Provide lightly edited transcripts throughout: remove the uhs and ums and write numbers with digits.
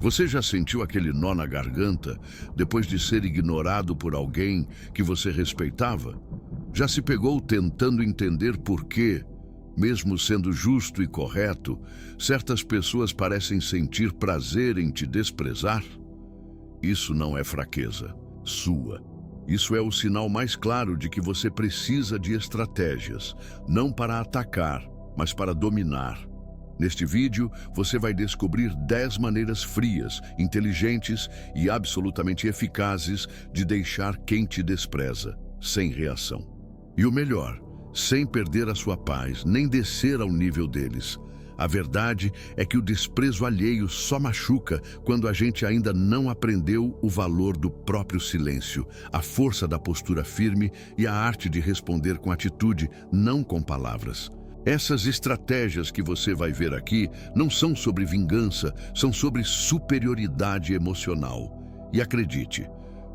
Você já sentiu aquele nó na garganta depois de ser ignorado por alguém que você respeitava? Já se pegou tentando entender por quê, mesmo sendo justo e correto, certas pessoas parecem sentir prazer em te desprezar? Isso não é fraqueza sua. Isso é o sinal mais claro de que você precisa de estratégias, não para atacar, mas para dominar. Neste vídeo, você vai descobrir 10 maneiras frias, inteligentes e absolutamente eficazes de deixar quem te despreza, sem reação. E o melhor, sem perder a sua paz, nem descer ao nível deles. A verdade é que o desprezo alheio só machuca quando a gente ainda não aprendeu o valor do próprio silêncio, a força da postura firme e a arte de responder com atitude, não com palavras. Essas estratégias que você vai ver aqui não são sobre vingança, são sobre superioridade emocional. E acredite,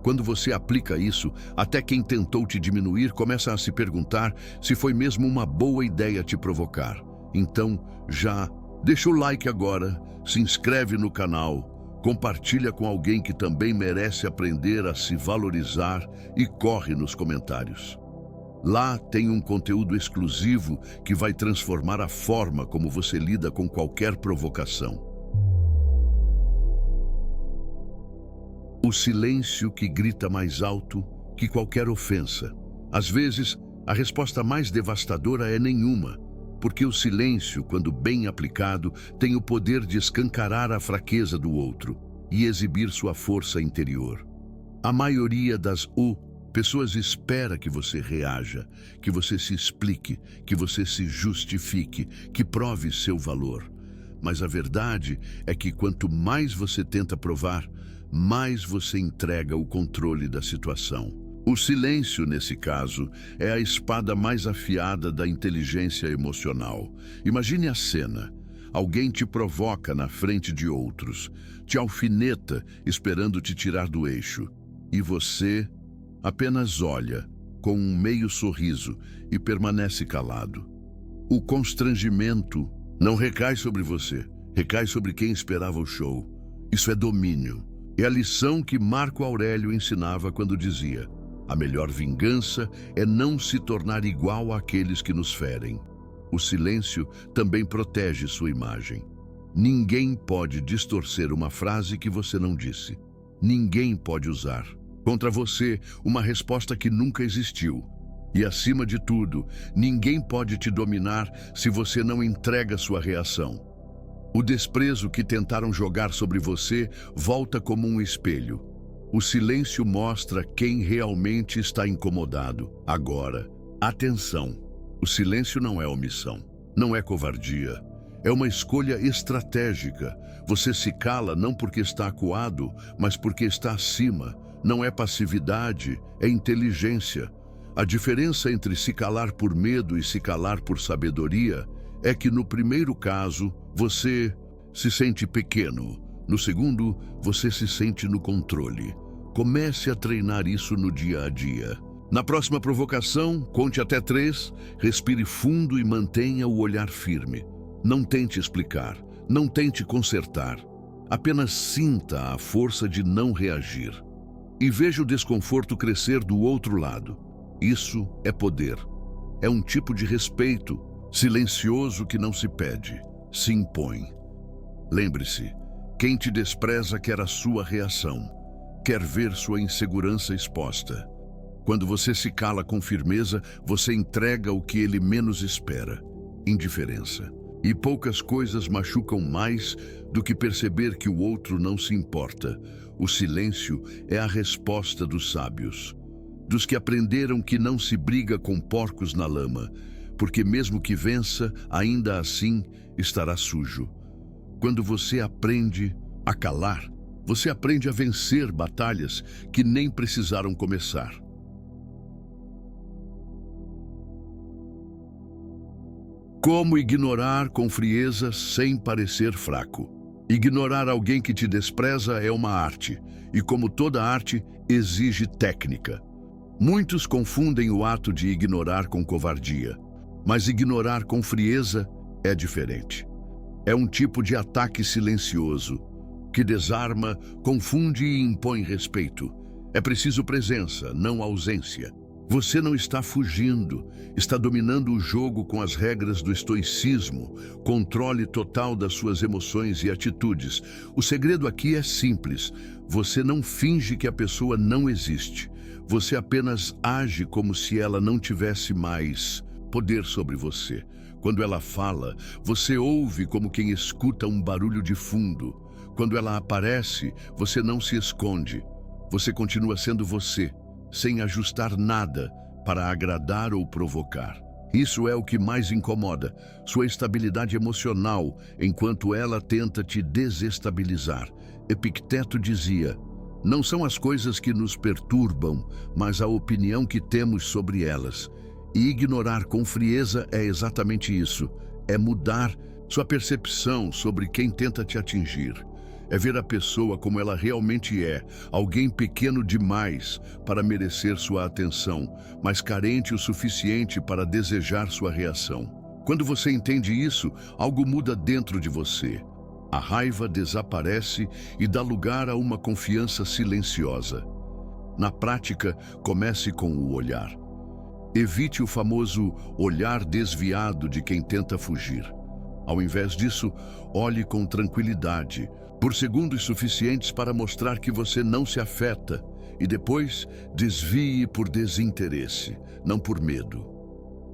quando você aplica isso, até quem tentou te diminuir começa a se perguntar se foi mesmo uma boa ideia te provocar. Então, já deixa o like agora, se inscreve no canal, compartilha com alguém que também merece aprender a se valorizar e corre nos comentários. Lá tem um conteúdo exclusivo que vai transformar a forma como você lida com qualquer provocação. O silêncio que grita mais alto que qualquer ofensa. Às vezes, a resposta mais devastadora é nenhuma, porque o silêncio, quando bem aplicado, tem o poder de escancarar a fraqueza do outro e exibir sua força interior. A maioria das pessoas espera que você reaja, que você se explique, que você se justifique, que prove seu valor. Mas a verdade é que quanto mais você tenta provar, mais você entrega o controle da situação. O silêncio, nesse caso, é a espada mais afiada da inteligência emocional. Imagine a cena. Alguém te provoca na frente de outros, te alfineta esperando te tirar do eixo. E você apenas olha, com um meio sorriso, e permanece calado. O constrangimento não recai sobre você, recai sobre quem esperava o show. Isso é domínio. É a lição que Marco Aurélio ensinava quando dizia: a melhor vingança é não se tornar igual àqueles que nos ferem. O silêncio também protege sua imagem. Ninguém pode distorcer uma frase que você não disse. Ninguém pode usar contra você uma resposta que nunca existiu. E, acima de tudo, ninguém pode te dominar se você não entrega sua reação. O desprezo que tentaram jogar sobre você volta como um espelho. O silêncio mostra quem realmente está incomodado. Agora, atenção! O silêncio não é omissão, não é covardia. É uma escolha estratégica. Você se cala não porque está acuado, mas porque está acima. Não é passividade, é inteligência. A diferença entre se calar por medo e se calar por sabedoria é que no primeiro caso, você se sente pequeno. No segundo, você se sente no controle. Comece a treinar isso no dia a dia. Na próxima provocação, conte até 3, respire fundo e mantenha o olhar firme. Não tente explicar, não tente consertar. Apenas sinta a força de não reagir. E veja o desconforto crescer do outro lado. Isso é poder. É um tipo de respeito, silencioso que não se pede, se impõe. Lembre-se, quem te despreza quer a sua reação, quer ver sua insegurança exposta. Quando você se cala com firmeza, você entrega o que ele menos espera, indiferença. E poucas coisas machucam mais do que perceber que o outro não se importa. O silêncio é a resposta dos sábios, dos que aprenderam que não se briga com porcos na lama, porque mesmo que vença, ainda assim estará sujo. Quando você aprende a calar, você aprende a vencer batalhas que nem precisaram começar. Como ignorar com frieza sem parecer fraco? Ignorar alguém que te despreza é uma arte, e como toda arte, exige técnica. Muitos confundem o ato de ignorar com covardia, mas ignorar com frieza é diferente. É um tipo de ataque silencioso, que desarma, confunde e impõe respeito. É preciso presença, não ausência. Você não está fugindo, está dominando o jogo com as regras do estoicismo, controle total das suas emoções e atitudes. O segredo aqui é simples. Você não finge que a pessoa não existe. Você apenas age como se ela não tivesse mais poder sobre você. Quando ela fala, você ouve como quem escuta um barulho de fundo. Quando ela aparece, você não se esconde. Você continua sendo você, sem ajustar nada para agradar ou provocar. Isso é o que mais incomoda, sua estabilidade emocional, enquanto ela tenta te desestabilizar. Epicteto dizia: não são as coisas que nos perturbam, mas a opinião que temos sobre elas. E ignorar com frieza é exatamente isso. É mudar sua percepção sobre quem tenta te atingir. É ver a pessoa como ela realmente é, alguém pequeno demais para merecer sua atenção, mas carente o suficiente para desejar sua reação. Quando você entende isso, algo muda dentro de você. A raiva desaparece e dá lugar a uma confiança silenciosa. Na prática, comece com o olhar. Evite o famoso olhar desviado de quem tenta fugir. Ao invés disso, olhe com tranquilidade, por segundos suficientes para mostrar que você não se afeta, e depois desvie por desinteresse, não por medo.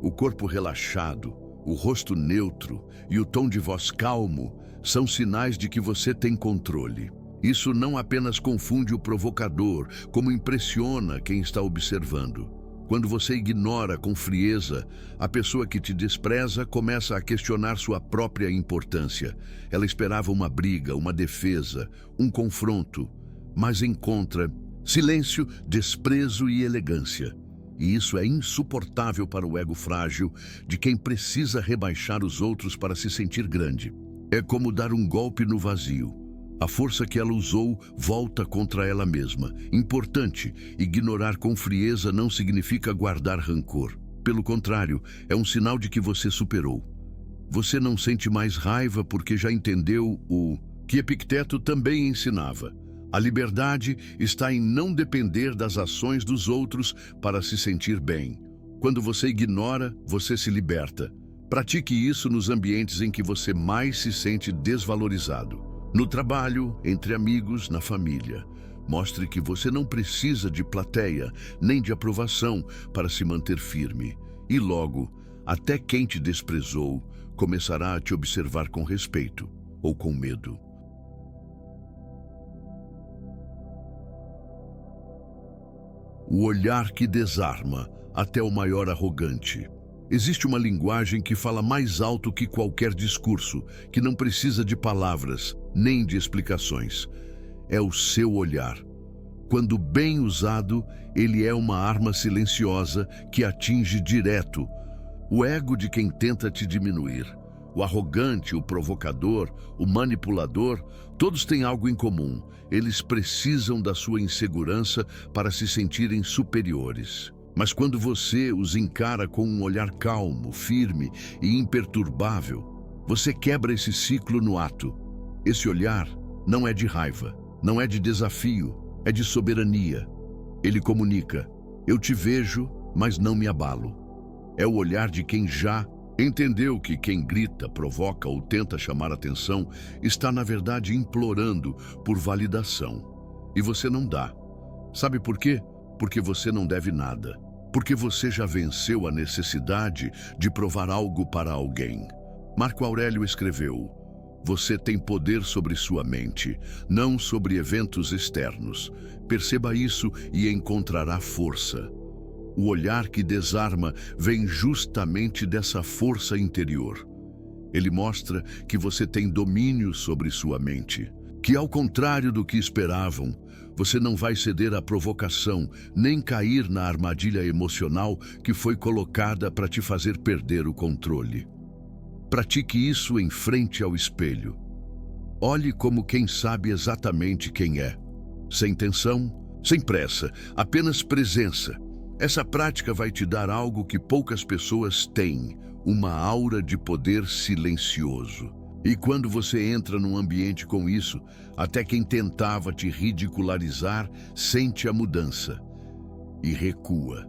O corpo relaxado, o rosto neutro e o tom de voz calmo são sinais de que você tem controle. Isso não apenas confunde o provocador, como impressiona quem está observando. Quando você ignora com frieza, a pessoa que te despreza começa a questionar sua própria importância. Ela esperava uma briga, uma defesa, um confronto, mas encontra silêncio, desprezo e elegância. E isso é insuportável para o ego frágil de quem precisa rebaixar os outros para se sentir grande. É como dar um golpe no vazio. A força que ela usou volta contra ela mesma. Importante, ignorar com frieza não significa guardar rancor. Pelo contrário, é um sinal de que você superou. Você não sente mais raiva porque já entendeu o que Epicteto também ensinava. A liberdade está em não depender das ações dos outros para se sentir bem. Quando você ignora, você se liberta. Pratique isso nos ambientes em que você mais se sente desvalorizado. No trabalho, entre amigos, na família. Mostre que você não precisa de plateia, nem de aprovação para se manter firme. E logo, até quem te desprezou começará a te observar com respeito ou com medo. O olhar que desarma até o maior arrogante. Existe uma linguagem que fala mais alto que qualquer discurso, que não precisa de palavras, nem de explicações. É o seu olhar. Quando bem usado, ele é uma arma silenciosa que atinge direto o ego de quem tenta te diminuir. O arrogante, o provocador, o manipulador, todos têm algo em comum. Eles precisam da sua insegurança para se sentirem superiores. Mas quando você os encara com um olhar calmo, firme e imperturbável, você quebra esse ciclo no ato. Esse olhar não é de raiva, não é de desafio, é de soberania. Ele comunica: eu te vejo, mas não me abalo. É o olhar de quem já entendeu que quem grita, provoca ou tenta chamar atenção está, na verdade, implorando por validação. E você não dá. Sabe por quê? Porque você não deve nada. Porque você já venceu a necessidade de provar algo para alguém. Marco Aurélio escreveu: você tem poder sobre sua mente, não sobre eventos externos. Perceba isso e encontrará força. O olhar que desarma vem justamente dessa força interior. Ele mostra que você tem domínio sobre sua mente, que ao contrário do que esperavam, você não vai ceder à provocação, nem cair na armadilha emocional que foi colocada para te fazer perder o controle. Pratique isso em frente ao espelho. Olhe como quem sabe exatamente quem é. Sem tensão, sem pressa, apenas presença. Essa prática vai te dar algo que poucas pessoas têm, uma aura de poder silencioso. E quando você entra num ambiente com isso, até quem tentava te ridicularizar sente a mudança e recua.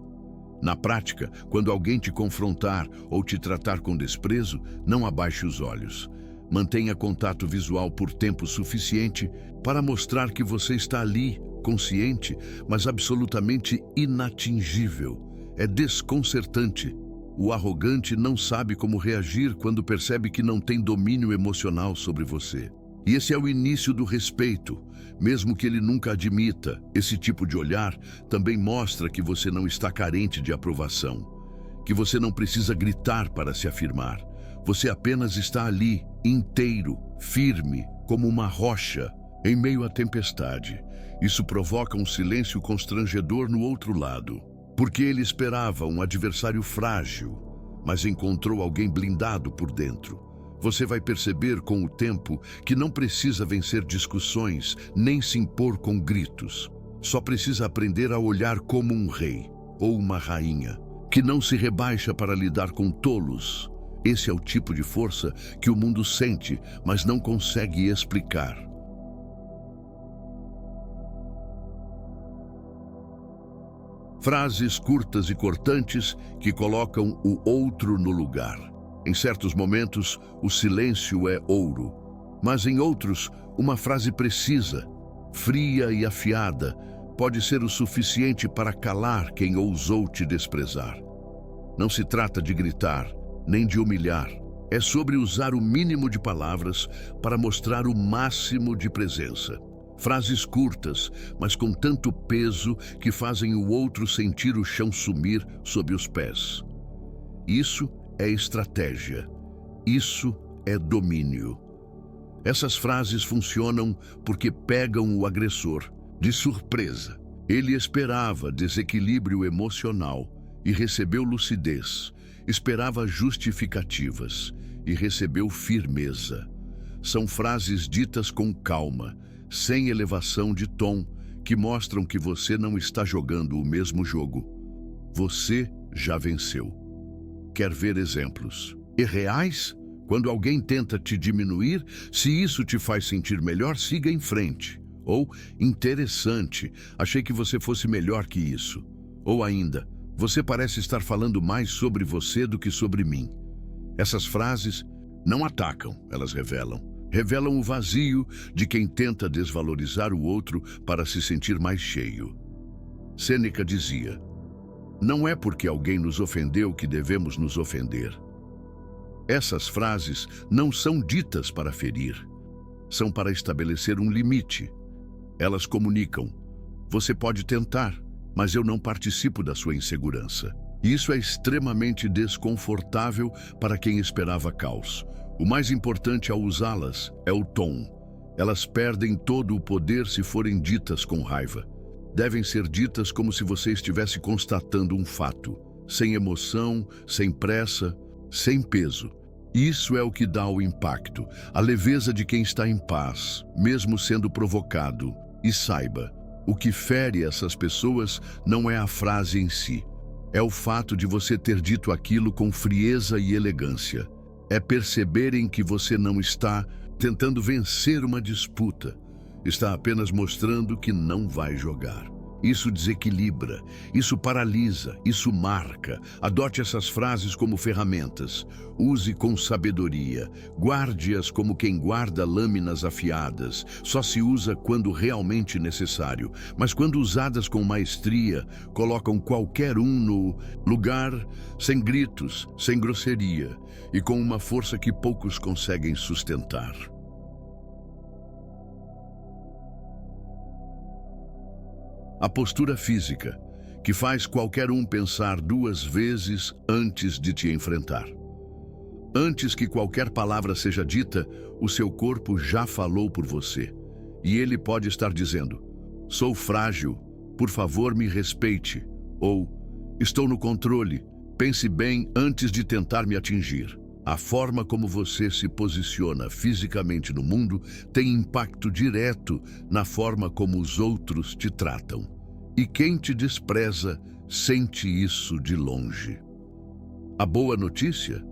Na prática, quando alguém te confrontar ou te tratar com desprezo, não abaixe os olhos. Mantenha contato visual por tempo suficiente para mostrar que você está ali, consciente, mas absolutamente inatingível. É desconcertante. O arrogante não sabe como reagir quando percebe que não tem domínio emocional sobre você. E esse é o início do respeito. Mesmo que ele nunca admita, esse tipo de olhar também mostra que você não está carente de aprovação, que você não precisa gritar para se afirmar. Você apenas está ali, inteiro, firme, como uma rocha, em meio à tempestade. Isso provoca um silêncio constrangedor no outro lado, porque ele esperava um adversário frágil, mas encontrou alguém blindado por dentro. Você vai perceber com o tempo que não precisa vencer discussões, nem se impor com gritos. Só precisa aprender a olhar como um rei ou uma rainha, que não se rebaixa para lidar com tolos. Esse é o tipo de força que o mundo sente, mas não consegue explicar. Frases curtas e cortantes que colocam o outro no lugar. Em certos momentos, o silêncio é ouro, mas em outros, uma frase precisa, fria e afiada, pode ser o suficiente para calar quem ousou te desprezar. Não se trata de gritar, nem de humilhar. É sobre usar o mínimo de palavras para mostrar o máximo de presença. Frases curtas, mas com tanto peso que fazem o outro sentir o chão sumir sob os pés. Isso é estratégia. Isso é domínio. Essas frases funcionam porque pegam o agressor de surpresa. Ele esperava desequilíbrio emocional e recebeu lucidez. Esperava justificativas e recebeu firmeza. São frases ditas com calma, sem elevação de tom, que mostram que você não está jogando o mesmo jogo. Você já venceu. Quer ver exemplos? E reais? Quando alguém tenta te diminuir, se isso te faz sentir melhor, siga em frente. Ou, interessante, achei que você fosse melhor que isso. Ou ainda, você parece estar falando mais sobre você do que sobre mim. Essas frases não atacam, elas revelam. Revelam o vazio de quem tenta desvalorizar o outro para se sentir mais cheio. Sêneca dizia: não é porque alguém nos ofendeu que devemos nos ofender. Essas frases não são ditas para ferir, são para estabelecer um limite. Elas comunicam: você pode tentar, mas eu não participo da sua insegurança. Isso é extremamente desconfortável para quem esperava caos. O mais importante ao usá-las é o tom. Elas perdem todo o poder se forem ditas com raiva. Devem ser ditas como se você estivesse constatando um fato, sem emoção, sem pressa, sem peso. Isso é o que dá o impacto, a leveza de quem está em paz, mesmo sendo provocado. E saiba, o que fere essas pessoas não é a frase em si. É o fato de você ter dito aquilo com frieza e elegância. É perceberem que você não está tentando vencer uma disputa. Está apenas mostrando que não vai jogar. Isso desequilibra, isso paralisa, isso marca. Adote essas frases como ferramentas. Use com sabedoria. Guarde-as como quem guarda lâminas afiadas. Só se usa quando realmente necessário. Mas quando usadas com maestria, colocam qualquer um no lugar, sem gritos, sem grosseria e com uma força que poucos conseguem sustentar. A postura física, que faz qualquer um pensar duas vezes antes de te enfrentar. Antes que qualquer palavra seja dita, o seu corpo já falou por você. E ele pode estar dizendo: sou frágil, por favor me respeite. Ou, estou no controle, pense bem antes de tentar me atingir. A forma como você se posiciona fisicamente no mundo tem impacto direto na forma como os outros te tratam. E quem te despreza sente isso de longe. A boa notícia?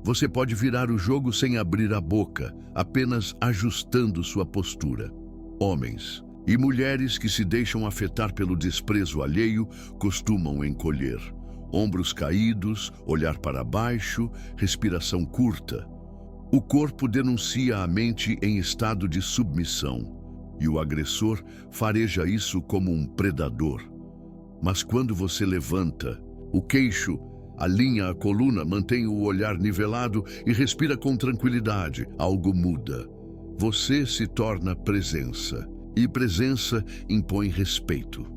Você pode virar o jogo sem abrir a boca, apenas ajustando sua postura. Homens e mulheres que se deixam afetar pelo desprezo alheio costumam encolher. Ombros caídos, olhar para baixo, respiração curta. O corpo denuncia a mente em estado de submissão, e o agressor fareja isso como um predador. Mas quando você levanta o queixo, alinha a coluna, mantém o olhar nivelado e respira com tranquilidade, algo muda. Você se torna presença, e presença impõe respeito.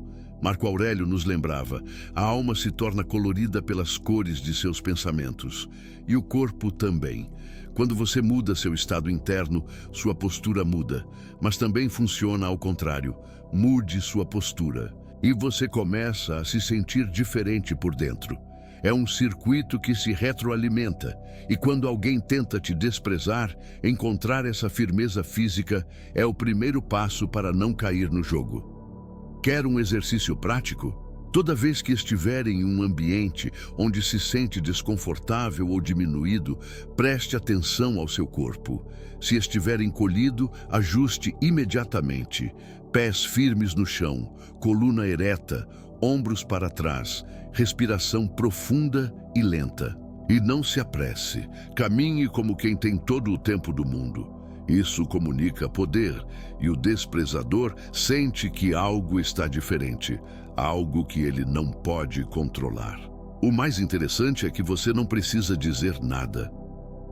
Marco Aurélio nos lembrava, a alma se torna colorida pelas cores de seus pensamentos, e o corpo também. Quando você muda seu estado interno, sua postura muda, mas também funciona ao contrário. Mude sua postura, e você começa a se sentir diferente por dentro. É um circuito que se retroalimenta, e quando alguém tenta te desprezar, encontrar essa firmeza física é o primeiro passo para não cair no jogo. Quer um exercício prático? Toda vez que estiver em um ambiente onde se sente desconfortável ou diminuído, preste atenção ao seu corpo. Se estiver encolhido, ajuste imediatamente. Pés firmes no chão, coluna ereta, ombros para trás, respiração profunda e lenta. E não se apresse, caminhe como quem tem todo o tempo do mundo. Isso comunica poder, e o desprezador sente que algo está diferente, algo que ele não pode controlar. O mais interessante é que você não precisa dizer nada.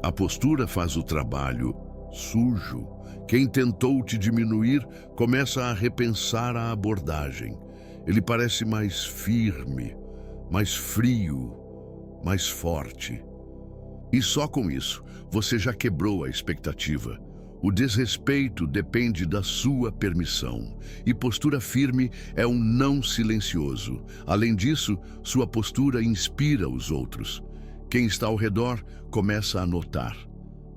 A postura faz o trabalho sujo. Quem tentou te diminuir começa a repensar a abordagem. Ele parece mais firme, mais frio, mais forte. E só com isso, você já quebrou a expectativa. O desrespeito depende da sua permissão, e postura firme é um não silencioso. Além disso, sua postura inspira os outros. Quem está ao redor começa a notar.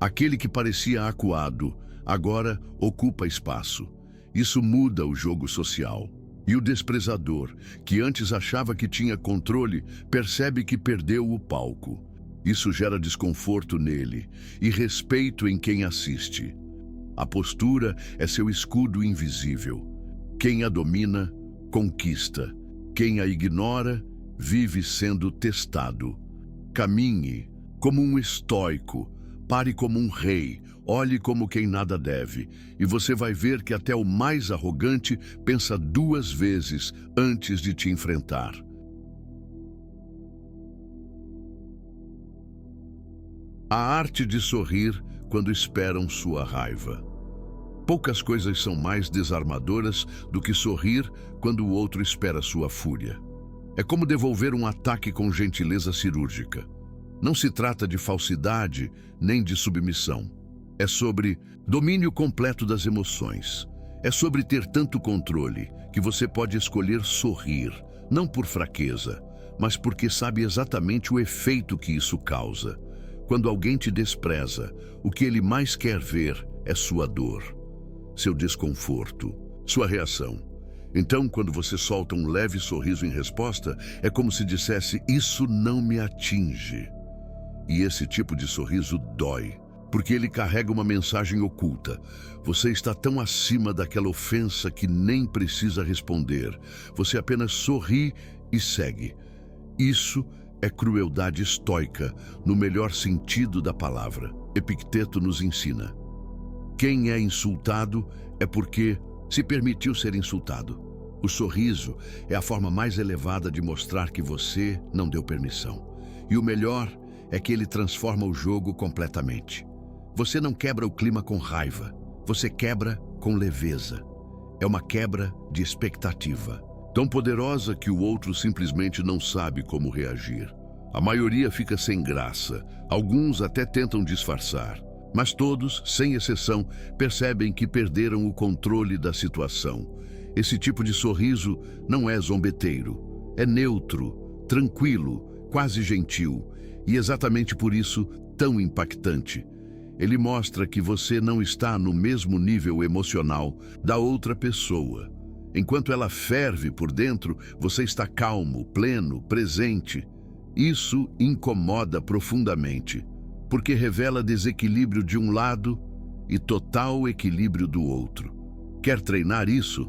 Aquele que parecia acuado, agora ocupa espaço. Isso muda o jogo social. E o desprezador, que antes achava que tinha controle, percebe que perdeu o palco. Isso gera desconforto nele e respeito em quem assiste. A postura é seu escudo invisível. Quem a domina, conquista. Quem a ignora, vive sendo testado. Caminhe como um estoico, pare como um rei, olhe como quem nada deve, e você vai ver que até o mais arrogante pensa 2 vezes antes de te enfrentar. A arte de sorrir quando esperam sua raiva. Poucas coisas são mais desarmadoras do que sorrir quando o outro espera sua fúria. É como devolver um ataque com gentileza cirúrgica. Não se trata de falsidade nem de submissão. É sobre domínio completo das emoções. É sobre ter tanto controle que você pode escolher sorrir, não por fraqueza, mas porque sabe exatamente o efeito que isso causa. Quando alguém te despreza, o que ele mais quer ver é sua dor, seu desconforto, sua reação. Então, quando você solta um leve sorriso em resposta, é como se dissesse: "Isso não me atinge." E esse tipo de sorriso dói, porque ele carrega uma mensagem oculta. Você está tão acima daquela ofensa que nem precisa responder. Você apenas sorri e segue. Isso é crueldade estoica, no melhor sentido da palavra. Epicteto nos ensina. Quem é insultado é porque se permitiu ser insultado. O sorriso é a forma mais elevada de mostrar que você não deu permissão. E o melhor é que ele transforma o jogo completamente. Você não quebra o clima com raiva, você quebra com leveza. É uma quebra de expectativa, tão poderosa que o outro simplesmente não sabe como reagir. A maioria fica sem graça, alguns até tentam disfarçar, mas todos, sem exceção, percebem que perderam o controle da situação. Esse tipo de sorriso não é zombeteiro, é neutro, tranquilo, quase gentil, e exatamente por isso tão impactante. Ele mostra que você não está no mesmo nível emocional da outra pessoa. Enquanto ela ferve por dentro, você está calmo, pleno, presente. Isso incomoda profundamente, porque revela desequilíbrio de um lado e total equilíbrio do outro. Quer treinar isso?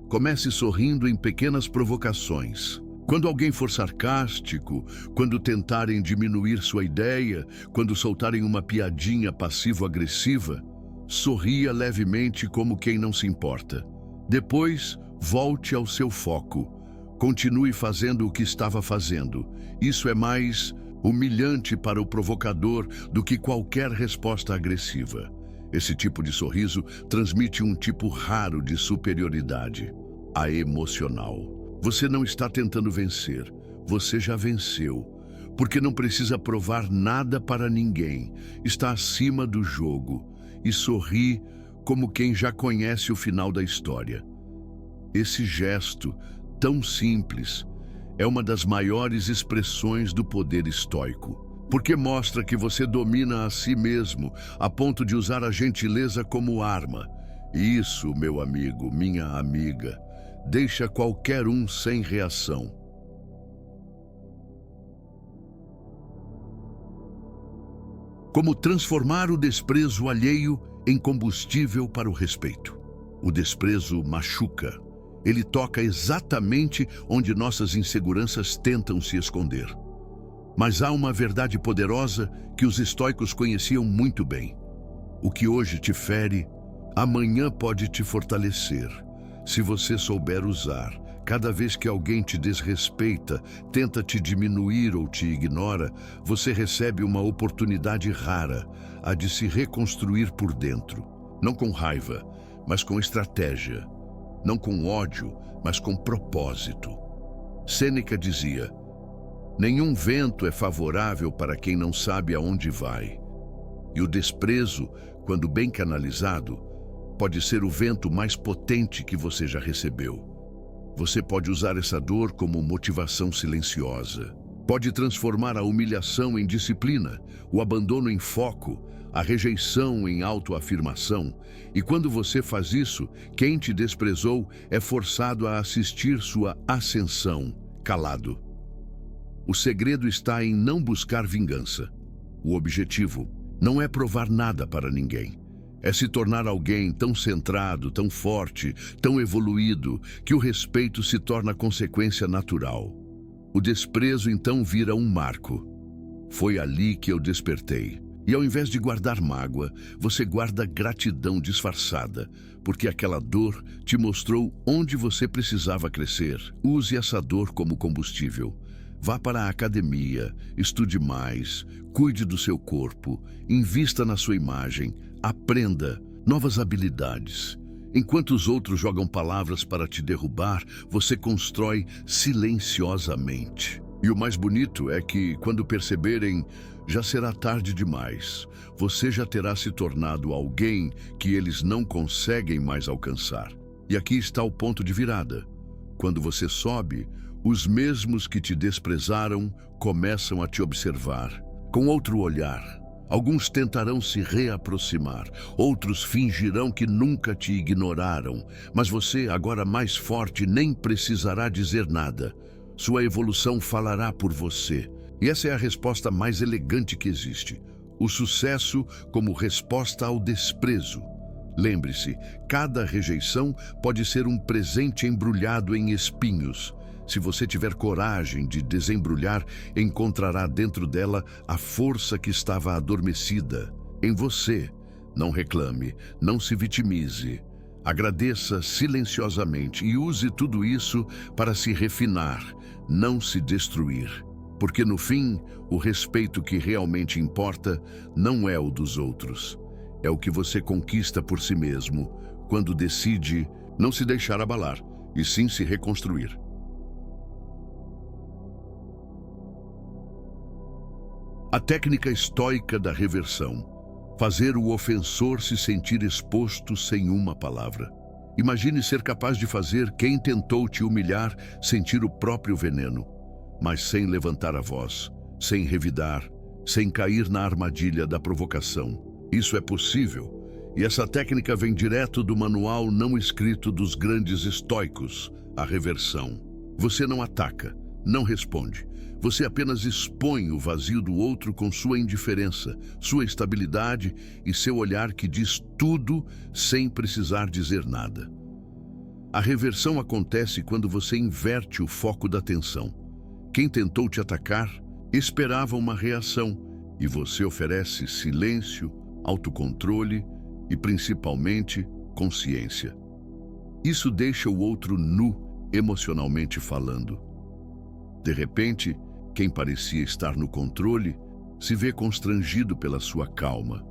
Comece sorrindo em pequenas provocações. Quando alguém for sarcástico, quando tentarem diminuir sua ideia, quando soltarem uma piadinha passivo-agressiva, sorria levemente como quem não se importa. Depois, volte ao seu foco. Continue fazendo o que estava fazendo. Isso é mais humilhante para o provocador do que qualquer resposta agressiva. Esse tipo de sorriso transmite um tipo raro de superioridade, a emocional. Você não está tentando vencer, você já venceu, porque não precisa provar nada para ninguém, está acima do jogo e sorri como quem já conhece o final da história. Esse gesto, tão simples, é uma das maiores expressões do poder estoico, porque mostra que você domina a si mesmo a ponto de usar a gentileza como arma. E isso, meu amigo, minha amiga, deixa qualquer um sem reação. Como transformar o desprezo alheio em combustível para o respeito. O desprezo machuca. Ele toca exatamente onde nossas inseguranças tentam se esconder. Mas há uma verdade poderosa que os estoicos conheciam muito bem. O que hoje te fere, amanhã pode te fortalecer. Se você souber usar, cada vez que alguém te desrespeita, tenta te diminuir ou te ignora, você recebe uma oportunidade rara, a de se reconstruir por dentro. Não com raiva, mas com estratégia. Não com ódio, mas com propósito. Sêneca dizia: nenhum vento é favorável para quem não sabe aonde vai. E o desprezo, quando bem canalizado, pode ser o vento mais potente que você já recebeu. Você pode usar essa dor como motivação silenciosa. Pode transformar a humilhação em disciplina, o abandono em foco, a rejeição em autoafirmação. E quando você faz isso, quem te desprezou é forçado a assistir sua ascensão, calado. O segredo está em não buscar vingança. O objetivo não é provar nada para ninguém. É se tornar alguém tão centrado, tão forte, tão evoluído, que o respeito se torna consequência natural. O desprezo então vira um marco. Foi ali que eu despertei. E ao invés de guardar mágoa, você guarda gratidão disfarçada, porque aquela dor te mostrou onde você precisava crescer. Use essa dor como combustível. Vá para a academia, estude mais, cuide do seu corpo, invista na sua imagem, aprenda novas habilidades. Enquanto os outros jogam palavras para te derrubar, você constrói silenciosamente. E o mais bonito é que, quando perceberem, já será tarde demais. Você já terá se tornado alguém que eles não conseguem mais alcançar. E aqui está o ponto de virada. Quando você sobe, os mesmos que te desprezaram começam a te observar com outro olhar. Alguns tentarão se reaproximar, outros fingirão que nunca te ignoraram, mas você, agora mais forte, nem precisará dizer nada. Sua evolução falará por você. E essa é a resposta mais elegante que existe. O sucesso como resposta ao desprezo. Lembre-se, cada rejeição pode ser um presente embrulhado em espinhos. Se você tiver coragem de desembrulhar, encontrará dentro dela a força que estava adormecida em você. Não reclame, não se vitimize. Agradeça silenciosamente e use tudo isso para se refinar, não se destruir. Porque no fim, o respeito que realmente importa não é o dos outros. É o que você conquista por si mesmo, quando decide não se deixar abalar, e sim se reconstruir. A técnica estoica da reversão. Fazer o ofensor se sentir exposto sem uma palavra. Imagine ser capaz de fazer quem tentou te humilhar sentir o próprio veneno, mas sem levantar a voz, sem revidar, sem cair na armadilha da provocação. Isso é possível, e essa técnica vem direto do manual não escrito dos grandes estoicos, a reversão. Você não ataca, não responde. Você apenas expõe o vazio do outro com sua indiferença, sua estabilidade e seu olhar que diz tudo sem precisar dizer nada. A reversão acontece quando você inverte o foco da atenção. Quem tentou te atacar esperava uma reação e você oferece silêncio, autocontrole e, principalmente, consciência. Isso deixa o outro nu, emocionalmente falando. De repente, quem parecia estar no controle se vê constrangido pela sua calma.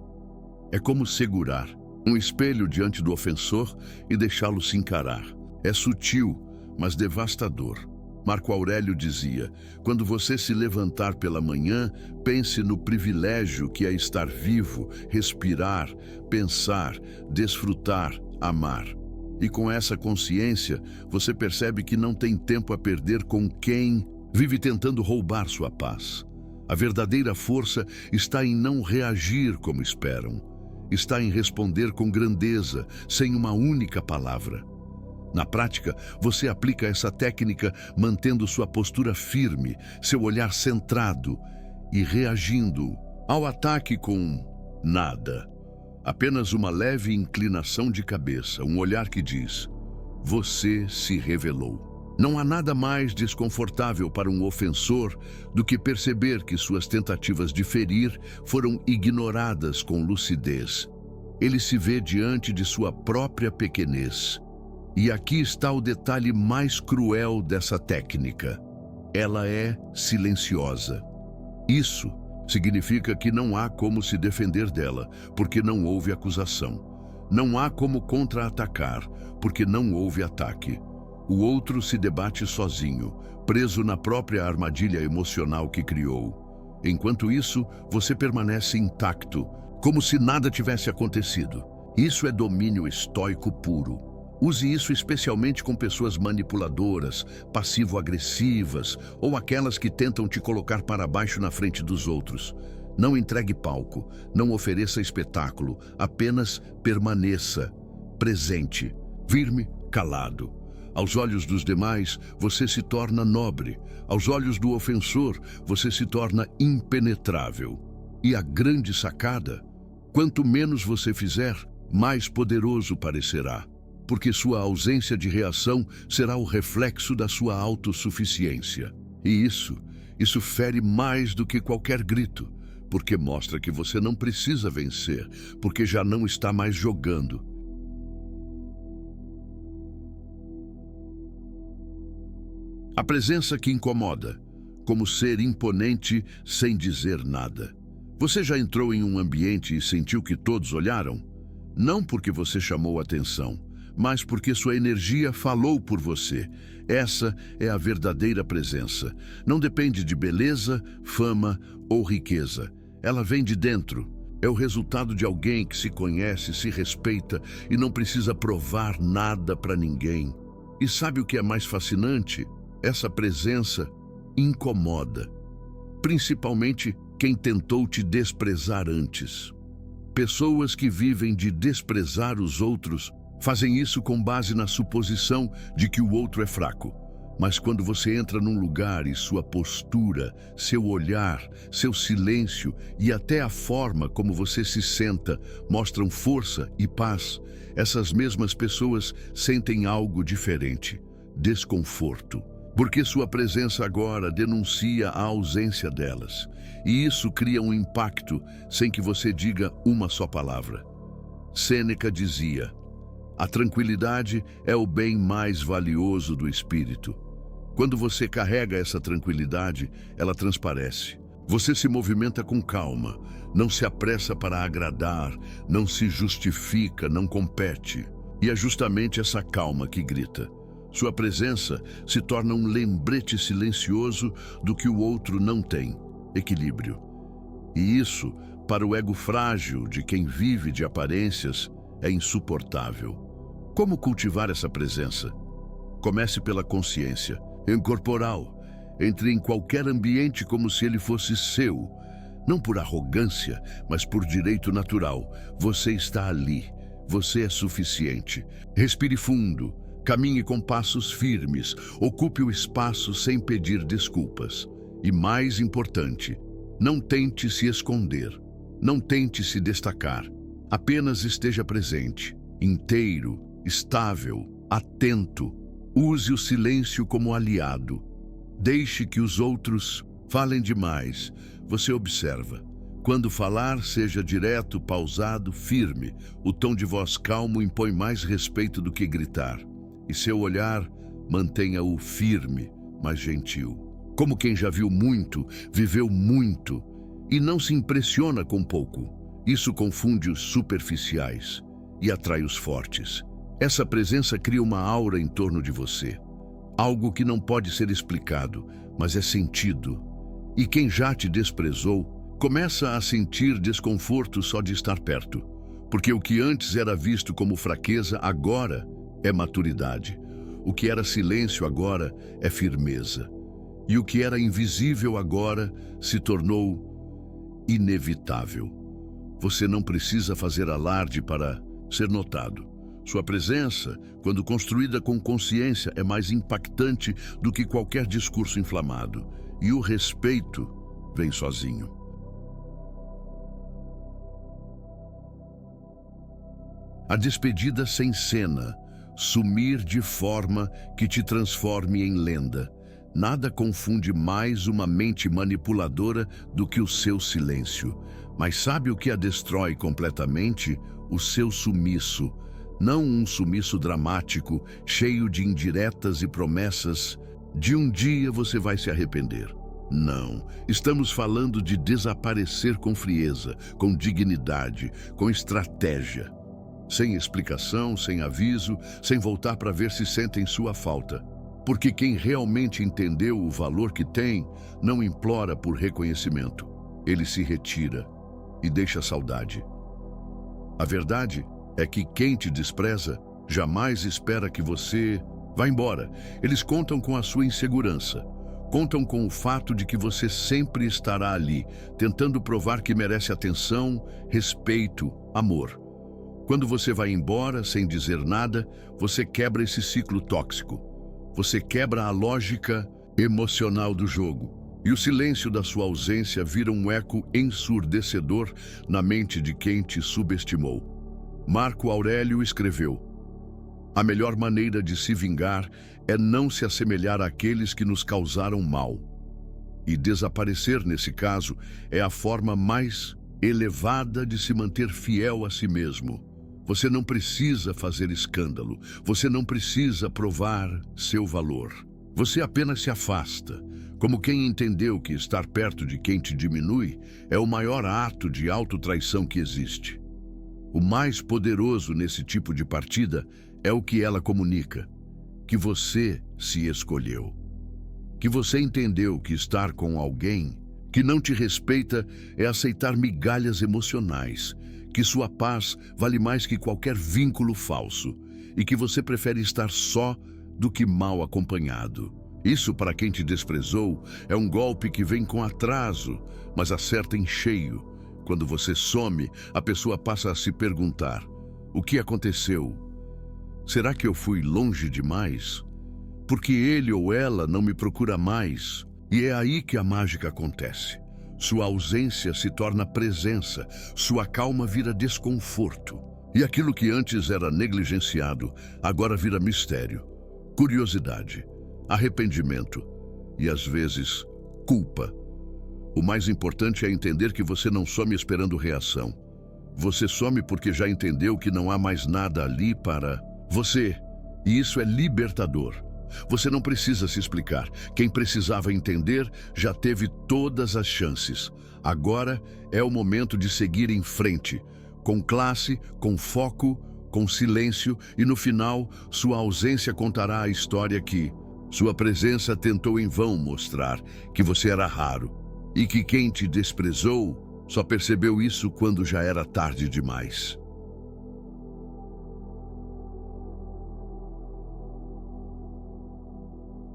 É como segurar um espelho diante do ofensor e deixá-lo se encarar. É sutil, mas devastador. Marco Aurélio dizia: quando você se levantar pela manhã, pense no privilégio que é estar vivo, respirar, pensar, desfrutar, amar. E com essa consciência, você percebe que não tem tempo a perder com quem vive tentando roubar sua paz. A verdadeira força está em não reagir como esperam. Está em responder com grandeza, sem uma única palavra. Na prática, você aplica essa técnica mantendo sua postura firme, seu olhar centrado e reagindo ao ataque com nada. Apenas uma leve inclinação de cabeça, um olhar que diz: você se revelou. Não há nada mais desconfortável para um ofensor do que perceber que suas tentativas de ferir foram ignoradas com lucidez. Ele se vê diante de sua própria pequenez. E aqui está o detalhe mais cruel dessa técnica. Ela é silenciosa. Isso significa que não há como se defender dela, porque não houve acusação. Não há como contra-atacar, porque não houve ataque. O outro se debate sozinho, preso na própria armadilha emocional que criou. Enquanto isso, você permanece intacto, como se nada tivesse acontecido. Isso é domínio estoico puro. Use isso especialmente com pessoas manipuladoras, passivo-agressivas ou aquelas que tentam te colocar para baixo na frente dos outros. Não entregue palco, não ofereça espetáculo, apenas permaneça presente, firme, calado. Aos olhos dos demais, você se torna nobre. Aos olhos do ofensor, você se torna impenetrável. E a grande sacada: quanto menos você fizer, mais poderoso parecerá, porque sua ausência de reação será o reflexo da sua autossuficiência. E isso fere mais do que qualquer grito, porque mostra que você não precisa vencer, porque já não está mais jogando. A presença que incomoda, como ser imponente sem dizer nada. Você já entrou em um ambiente e sentiu que todos olharam? Não porque você chamou atenção, mas porque sua energia falou por você. Essa é a verdadeira presença. Não depende de beleza, fama ou riqueza. Ela vem de dentro. É o resultado de alguém que se conhece, se respeita e não precisa provar nada para ninguém. E sabe o que é mais fascinante? Essa presença incomoda, principalmente quem tentou te desprezar antes. Pessoas que vivem de desprezar os outros fazem isso com base na suposição de que o outro é fraco. Mas quando você entra num lugar e sua postura, seu olhar, seu silêncio e até a forma como você se senta mostram força e paz, essas mesmas pessoas sentem algo diferente: desconforto. Porque sua presença agora denuncia a ausência delas. E isso cria um impacto sem que você diga uma só palavra. Sêneca dizia: a tranquilidade é o bem mais valioso do espírito. Quando você carrega essa tranquilidade, ela transparece. Você se movimenta com calma, não se apressa para agradar, não se justifica, não compete. E é justamente essa calma que grita. Sua presença se torna um lembrete silencioso do que o outro não tem: equilíbrio. E isso, para o ego frágil de quem vive de aparências, é insuportável. Como cultivar essa presença? Comece pela consciência, incorporal. Entre em qualquer ambiente como se ele fosse seu. Não por arrogância, mas por direito natural. Você está ali. Você é suficiente. Respire fundo. Caminhe com passos firmes, ocupe o espaço sem pedir desculpas. E mais importante, não tente se esconder, não tente se destacar. Apenas esteja presente, inteiro, estável, atento. Use o silêncio como aliado. Deixe que os outros falem demais. Você observa. Quando falar, seja direto, pausado, firme. O tom de voz calmo impõe mais respeito do que gritar. E seu olhar, mantenha-o firme, mas gentil. Como quem já viu muito, viveu muito e não se impressiona com pouco. Isso confunde os superficiais e atrai os fortes. Essa presença cria uma aura em torno de você. Algo que não pode ser explicado, mas é sentido. E quem já te desprezou, começa a sentir desconforto só de estar perto. Porque o que antes era visto como fraqueza, agora é maturidade. O que era silêncio agora é firmeza. E o que era invisível agora se tornou inevitável. Você não precisa fazer alarde para ser notado. Sua presença, quando construída com consciência, é mais impactante do que qualquer discurso inflamado. E o respeito vem sozinho. A despedida sem cena, sumir de forma que te transforme em lenda. Nada confunde mais uma mente manipuladora do que o seu silêncio. Mas sabe o que a destrói completamente? O seu sumiço. Não um sumiço dramático, cheio de indiretas e promessas de um dia você vai se arrepender. Não, estamos falando de desaparecer com frieza, com dignidade, com estratégia. Sem explicação, sem aviso, sem voltar para ver se sentem sua falta. Porque quem realmente entendeu o valor que tem, não implora por reconhecimento. Ele se retira e deixa saudade. A verdade é que quem te despreza jamais espera que você vá embora. Eles contam com a sua insegurança. Contam com o fato de que você sempre estará ali, tentando provar que merece atenção, respeito, amor. Quando você vai embora sem dizer nada, você quebra esse ciclo tóxico. Você quebra a lógica emocional do jogo. E o silêncio da sua ausência vira um eco ensurdecedor na mente de quem te subestimou. Marco Aurélio escreveu: a melhor maneira de se vingar é não se assemelhar àqueles que nos causaram mal. E desaparecer, nesse caso, é a forma mais elevada de se manter fiel a si mesmo. Você não precisa fazer escândalo, você não precisa provar seu valor. Você apenas se afasta, como quem entendeu que estar perto de quem te diminui é o maior ato de autotraição que existe. O mais poderoso nesse tipo de partida é o que ela comunica: que você se escolheu. Que você entendeu que estar com alguém que não te respeita é aceitar migalhas emocionais, que sua paz vale mais que qualquer vínculo falso e que você prefere estar só do que mal acompanhado. Isso, para quem te desprezou, é um golpe que vem com atraso, mas acerta em cheio. Quando você some, a pessoa passa a se perguntar: o que aconteceu? Será que eu fui longe demais? Porque ele ou ela não me procura mais? E é aí que a mágica acontece. Sua ausência se torna presença, sua calma vira desconforto. E aquilo que antes era negligenciado, agora vira mistério, curiosidade, arrependimento e, às vezes, culpa. O mais importante é entender que você não some esperando reação. Você some porque já entendeu que não há mais nada ali para você. E isso é libertador. Você não precisa se explicar. Quem precisava entender já teve todas as chances. Agora é o momento de seguir em frente, com classe, com foco, com silêncio, e no final, sua ausência contará a história que sua presença tentou em vão mostrar que você era raro e que quem te desprezou só percebeu isso quando já era tarde demais.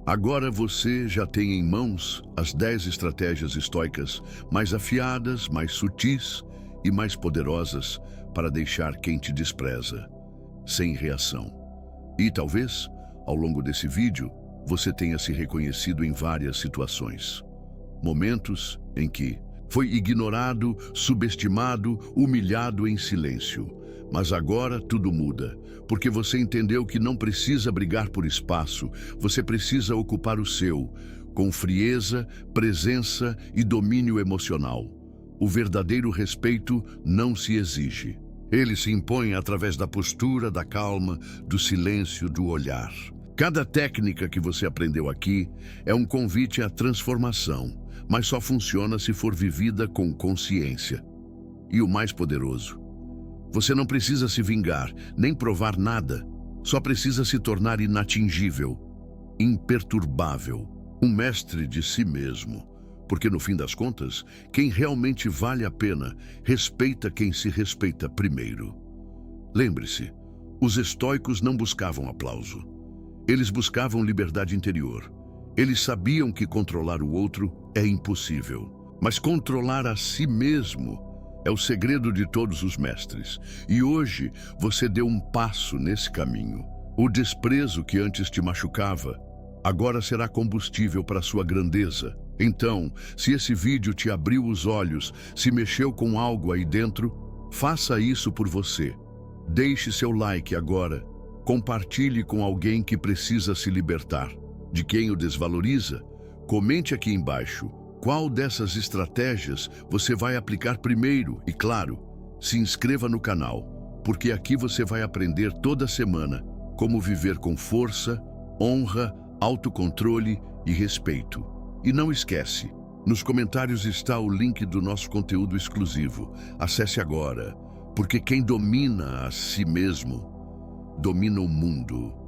Agora você já tem em mãos as 10 estratégias estoicas mais afiadas, mais sutis e mais poderosas para deixar quem te despreza sem reação. E talvez ao longo desse vídeo, você tenha se reconhecido em várias situações. Momentos em que foi ignorado, subestimado, humilhado em silêncio. Mas agora tudo muda, porque você entendeu que não precisa brigar por espaço, você precisa ocupar o seu, com frieza, presença e domínio emocional. O verdadeiro respeito não se exige. Ele se impõe através da postura, da calma, do silêncio, do olhar. Cada técnica que você aprendeu aqui é um convite à transformação, mas só funciona se for vivida com consciência. E o mais poderoso, você não precisa se vingar, nem provar nada, só precisa se tornar inatingível, imperturbável, um mestre de si mesmo. Porque no fim das contas, quem realmente vale a pena respeita quem se respeita primeiro. Lembre-se, os estoicos não buscavam aplauso. Eles buscavam liberdade interior. Eles sabiam que controlar o outro é impossível. Mas controlar a si mesmo é o segredo de todos os mestres. E hoje você deu um passo nesse caminho. O desprezo que antes te machucava, agora será combustível para sua grandeza. Então, se esse vídeo te abriu os olhos, se mexeu com algo aí dentro, faça isso por você. Deixe seu like agora. Compartilhe com alguém que precisa se libertar. De quem o desvaloriza? Comente aqui embaixo qual dessas estratégias você vai aplicar primeiro e, claro, se inscreva no canal, porque aqui você vai aprender toda semana como viver com força, honra, autocontrole e respeito. E não esquece, nos comentários está o link do nosso conteúdo exclusivo. Acesse agora, porque quem domina a si mesmo, domina o mundo.